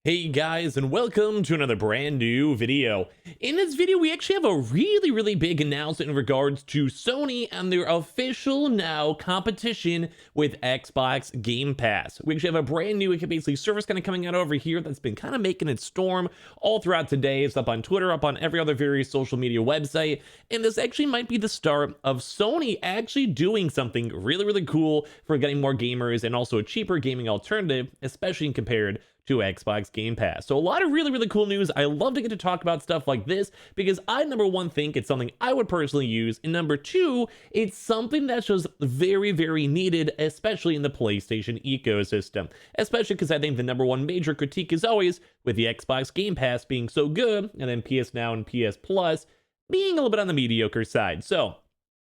Hey guys, and welcome to another brand new video. In this video, we actually have a really big announcement in regards to Sony and their official now competition with Xbox Game Pass. We actually have a brand new basically service kind of coming out over here that's been kind of making its storm all throughout today. It's up on Twitter, up on every other various social media website, and this actually might be the start of Sony actually doing something really cool for getting more gamers and also a cheaper gaming alternative, especially compared to Xbox Game Pass. So a lot of really cool news. I love to get to talk about stuff like this because I, number one, think it's something I would personally use, and number two, it's something that's just very needed, especially in the PlayStation ecosystem. Especially because I think the number one major critique is always with the Xbox Game Pass being so good, and then PS Now and PS Plus being a little bit on the mediocre side. So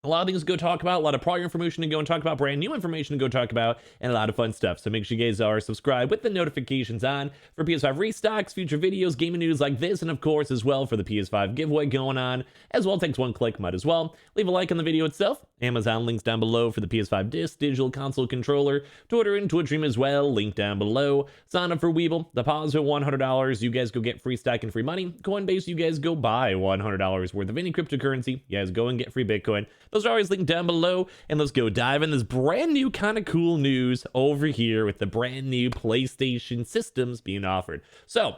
a lot of things to go talk about, a lot of prior information to go and talk about, brand new information to go talk about, and a lot of fun stuff. So make sure you guys are subscribed with the notifications on for PS5 restocks, future videos, gaming news like this, and of course as well for the PS5 giveaway going on, as well. It takes one click, might as well. Leave a like on the video itself. Amazon links down below for the PS5 disc, digital console controller, Twitter and Twitch stream as well, link down below. Sign up for Weeble, deposit $100, you guys go get free stock and free money. Coinbase, you guys go buy $100 worth of any cryptocurrency, you guys go and get free Bitcoin. Those are always linked down below, and let's go dive in this brand new kind of cool news over here with the brand new PlayStation systems being offered. So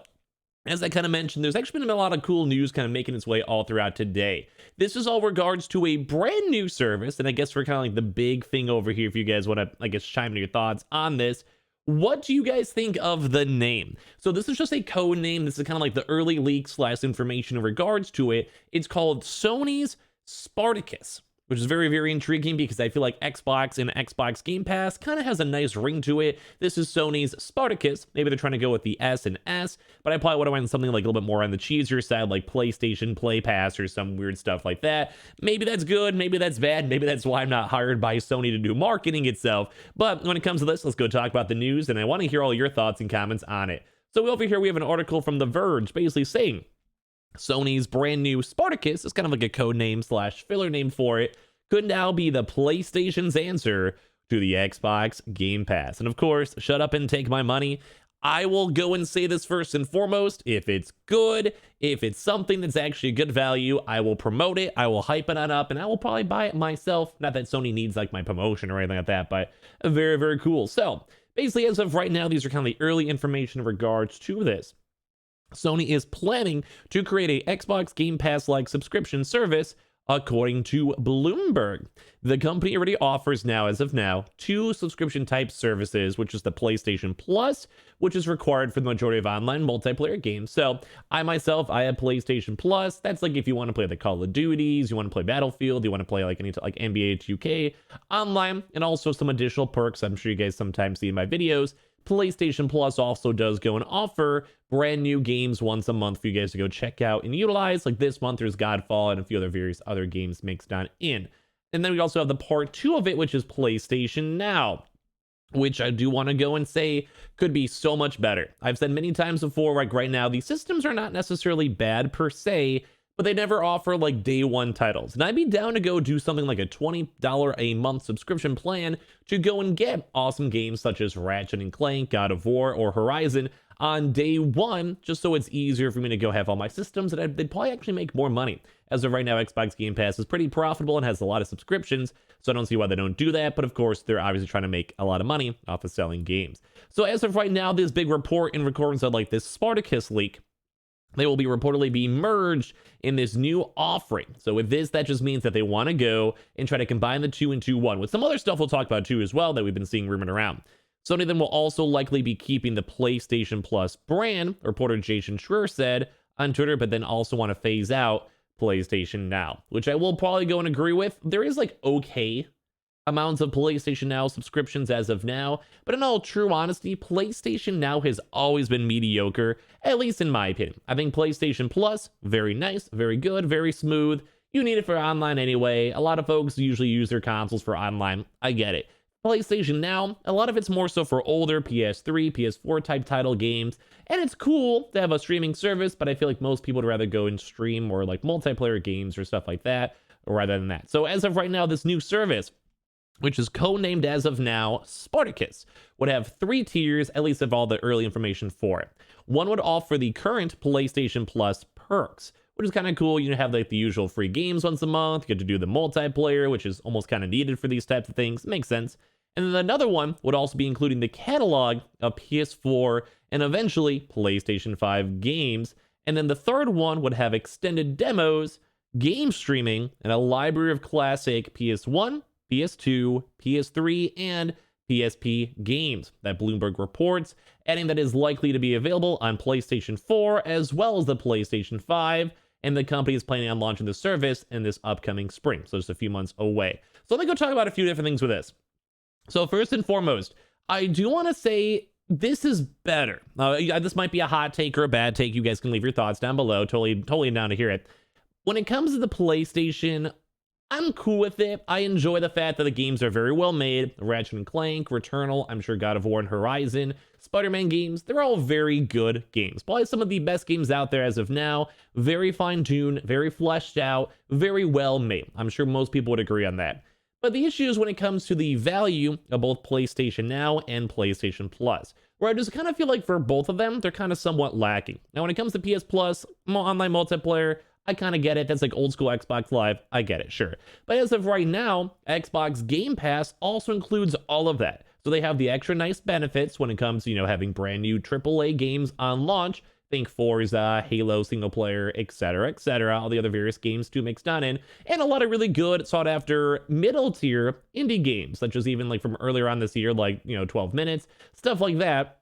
as I kind of mentioned, there's actually been a lot of cool news kind of making its way all throughout today. This is all regards to a brand new service, and I guess we're kind of like the big thing over here if you guys want to, I guess, chime in your thoughts on this. What do you guys think of the name? So this is just a code name. This is kind of like the early leak / information in regards to it. It's called Sony's Spartacus, which is very intriguing because I feel like Xbox and Xbox Game Pass kind of has a nice ring to it. This is Sony's Spartacus. Maybe they're trying to go with the S and S, but I probably would have went something like a little bit more on the cheesier side, like PlayStation Play Pass or some weird stuff like that. Maybe that's good, maybe that's bad, maybe that's why I'm not hired by Sony to do marketing itself. But when it comes to this, let's go talk about the news, and I want to hear all your thoughts and comments on it. So over here, we have an article from The Verge basically saying Sony's brand new Spartacus is kind of like a code name / filler name for it, could now be the PlayStation's answer to the Xbox Game Pass. And of course, shut up and take my money. I will go and say this first and foremost. If it's good, if it's something that's actually a good value, I will promote it, I will hype it on up, and I will probably buy it myself. Not that Sony needs like my promotion or anything like that, but very cool. So basically, as of right now, these are kind of the early information in regards to this. Sony is planning to create a Xbox Game Pass-like subscription service, according to Bloomberg. The company already offers now, as of now, two subscription type services, which is the PlayStation Plus, which is required for the majority of online multiplayer games. So I myself, I have PlayStation Plus. That's like if you want to play the Call of Duties, you want to play Battlefield, you want to play like any like NBA 2K online, and also some additional perks I'm sure you guys sometimes see in my videos. PlayStation Plus also does go and offer brand new games once a month for you guys to go check out and utilize. Like this month, there's Godfall and a few other various other games mixed on in. And then we also have the part 2 of it, which is PlayStation Now, which I do want to go and say could be so much better. I've said many times before, like right now, these systems are not necessarily bad per se, but they never offer like day one titles. And I'd be down to go do something like a $20 a month subscription plan to go and get awesome games such as Ratchet and Clank, God of War, or Horizon on day one, just so it's easier for me to go have all my systems, and they'd probably actually make more money. As of right now, Xbox Game Pass is pretty profitable and has a lot of subscriptions, so I don't see why they don't do that, but of course, they're obviously trying to make a lot of money off of selling games. So as of right now, this big report in recordance of like this Spartacus leak, they will be reportedly be merged in this new offering. So with this, that just means that they want to go and try to combine the two into one, with some other stuff we'll talk about too as well that we've been seeing rumored around. Sony then will also likely be keeping the PlayStation Plus brand, reporter Jason Schreier said on Twitter, but then also want to phase out PlayStation Now, which I will probably go and agree with. There is like okay amounts of PlayStation Now subscriptions as of now, but in all true honesty, PlayStation Now has always been mediocre, at least in my opinion. I think PlayStation Plus, very nice, very good, very smooth. You need it for online anyway. A lot of folks usually use their consoles for online. I get it. PlayStation Now, a lot of it's more so for older PS3, PS4 type title games, and it's cool to have a streaming service, but I feel like most people would rather go and stream more like multiplayer games or stuff like that, rather than that. So as of right now, this new service which is codenamed as of now Spartacus, would have 3 tiers, at least of all the early information for it. One would offer the current PlayStation Plus perks, which is kind of cool. You have like the usual free games once a month, you get to do the multiplayer, which is almost kind of needed for these types of things. Makes sense. And then another one would also be including the catalog of PS4 and eventually PlayStation 5 games. And then the third one would have extended demos, game streaming, and a library of classic PS1, PS2, PS3, and PSP games that Bloomberg reports, adding that is likely to be available on PlayStation 4 as well as the PlayStation 5, and the company is planning on launching the service in this upcoming spring, so just a few months away. So let me go talk about a few different things with this. So first and foremost, I do want to say this is better. This might be a hot take or a bad take. You guys can leave your thoughts down below. Totally down to hear it. When it comes to the PlayStation, I'm cool with it. I enjoy the fact that the games are very well made. Ratchet & Clank, Returnal, I'm sure God of War and Horizon, Spider-Man games, they're all very good games. Probably some of the best games out there as of now. Very fine-tuned, very fleshed out, very well made. I'm sure most people would agree on that. But the issue is when it comes to the value of both PlayStation Now and PlayStation Plus, where I just kind of feel like for both of them, they're kind of somewhat lacking. Now, when it comes to PS Plus, online multiplayer, I kind of get it. That's like old school Xbox Live. I get it, sure. But as of right now, Xbox Game Pass also includes all of that. So they have the extra nice benefits when it comes to, having brand new AAA games on launch. Think Forza, Halo single player, etc., all the other various games too mixed on in, and a lot of really good sought after middle tier indie games, such as even like from earlier on this year, like 12 minutes, stuff like that,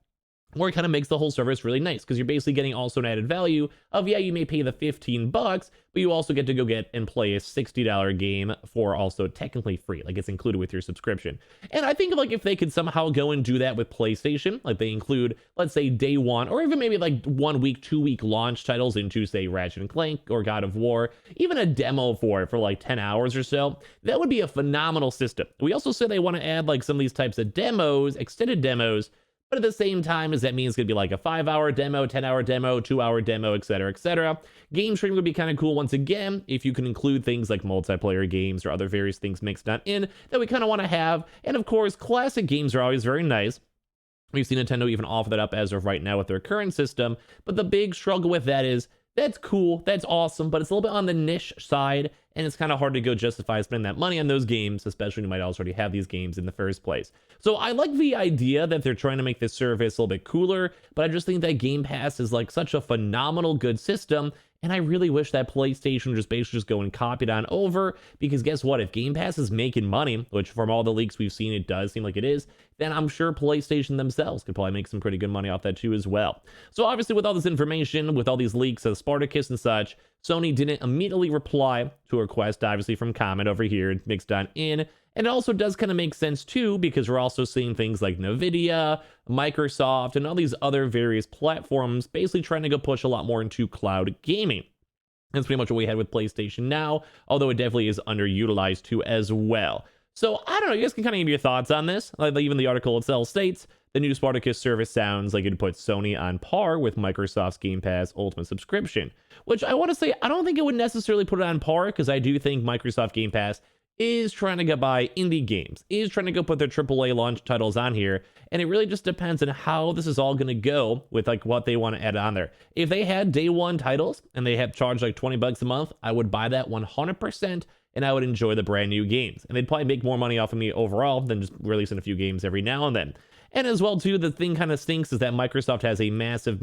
where it kind of makes the whole service really nice, because you're basically getting also an added value of, yeah, you may pay the $15, but you also get to go get and play a $60 game for also technically free, like it's included with your subscription. And I think like if they could somehow go and do that with PlayStation, like they include, let's say day one, or even maybe like 1 week, 2 week launch titles into say Ratchet & Clank or God of War, even a demo for it for like 10 hours or so, that would be a phenomenal system. We also say they want to add like some of these types of demos, extended demos, but at the same time, does that mean it's going to be like a 5-hour demo, 10-hour demo, 2-hour demo, etc. Game streaming would be kind of cool once again, if you can include things like multiplayer games or other various things mixed on in that we kind of want to have. And of course, classic games are always very nice. We've seen Nintendo even offer that up as of right now with their current system. But the big struggle with that is, that's cool, that's awesome, but it's a little bit on the niche side, and it's kind of hard to go justify spending that money on those games, especially when you might already have these games in the first place. So I like the idea that they're trying to make this service a little bit cooler, but I just think that Game Pass is like such a phenomenal good system, and I really wish that PlayStation would just basically just go and copy it on over, because guess what? If Game Pass is making money, which from all the leaks we've seen, it does seem like it is, then I'm sure PlayStation themselves could probably make some pretty good money off that too as well. So obviously with all this information, with all these leaks of Spartacus and such, Sony didn't immediately reply to a request, obviously from comment over here, mixed on in. And it also does kind of make sense too, because we're also seeing things like Nvidia, Microsoft, and all these other various platforms basically trying to go push a lot more into cloud gaming. That's pretty much what we had with PlayStation Now, although it definitely is underutilized too as well. So I don't know, you guys can kind of give your thoughts on this. Even the article itself states, the new Spartacus service sounds like it'd put Sony on par with Microsoft's Game Pass Ultimate subscription, which I want to say, I don't think it would necessarily put it on par, because I do think Microsoft Game Pass is trying to get by indie games, is trying to go put their AAA launch titles on here, and it really just depends on how this is all going to go with like what they want to add on there. If they had day one titles and they had charged like $20 a month, I would buy that 100%, and I would enjoy the brand new games, and they'd probably make more money off of me overall than just releasing a few games every now and then. And as well too, the thing kind of stinks is that Microsoft has a massive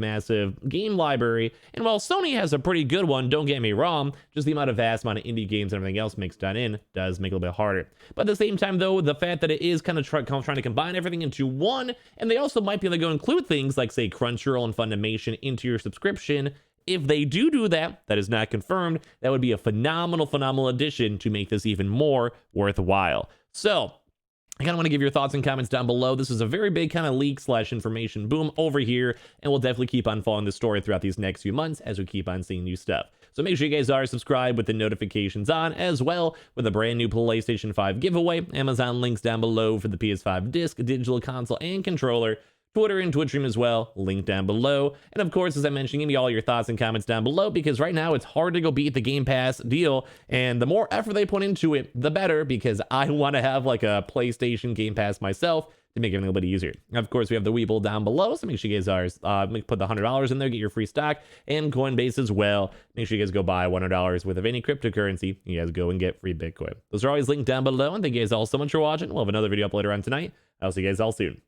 game library, and while Sony has a pretty good one, don't get me wrong, just the vast amount of indie games and everything else mixed on in does make it a little bit harder. But at the same time though, the fact that it is kind of trying to combine everything into one, and they also might be able to go include things like say Crunchyroll and Funimation into your subscription. If they do that, that is not confirmed, that would be a phenomenal addition to make this even more worthwhile. So I kind of want to give your thoughts and comments down below. This is a very big kind of leak / information boom over here, and we'll definitely keep on following the story throughout these next few months as we keep on seeing new stuff. So make sure you guys are subscribed with the notifications on, as well with a brand new PlayStation 5 giveaway. Amazon links down below for the PS5 disc, digital console, and controller. Twitter and Twitch stream as well, link down below. And of course, as I mentioned, give me all your thoughts and comments down below, because right now it's hard to go beat the Game Pass deal, and the more effort they put into it, the better, because I want to have like a PlayStation Game Pass myself to make everything a little bit easier. Of course, we have the Weeble down below, so make sure you guys are put the $100 in there, get your free stock, and Coinbase as well. Make sure you guys go buy $100 worth of any cryptocurrency. You guys go and get free Bitcoin. Those are always linked down below, and thank you guys all so much for watching. We'll have another video up later on tonight. I'll see you guys all soon.